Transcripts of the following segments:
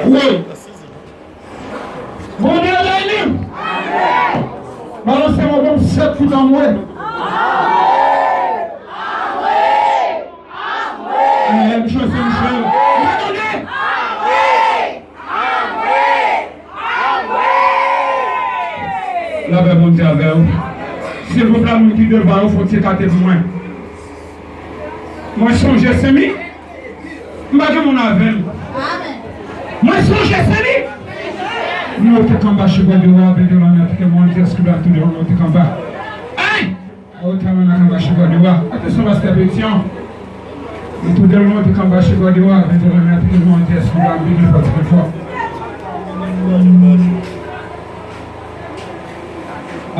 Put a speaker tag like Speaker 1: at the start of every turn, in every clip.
Speaker 1: Oui. Bon Dieu est libre. Balancez-moi comme 7 foot en moi. Là, ben, mon Dieu, avec vous. S'il vous plaît, mon qui devant vous, faut que vous moins. Moi, je songe, c'est mis. Je ne vais pas mon avel. Moi, je songe, c'est mis. Nous, on est en bas chez vous, de voir, de la mer, que mon Dieu, ce que tout le monde est en bas. Aïe! On est en bas chez vous, de voir. Attention, la stabilisation. Et tout le monde est en bas chez vous, de voir, de la mer, que mon Dieu, ce que vous fort.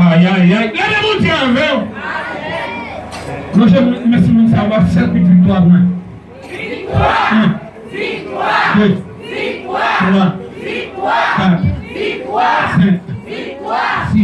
Speaker 1: Aïe, aïe, aïe. Là, mon Dieu, avec vous. Moi, je merci, mon savoir, 7 victoires. Victoire! 2, victoire! 3, victoire! 4, victoire! 5, victoire! 6,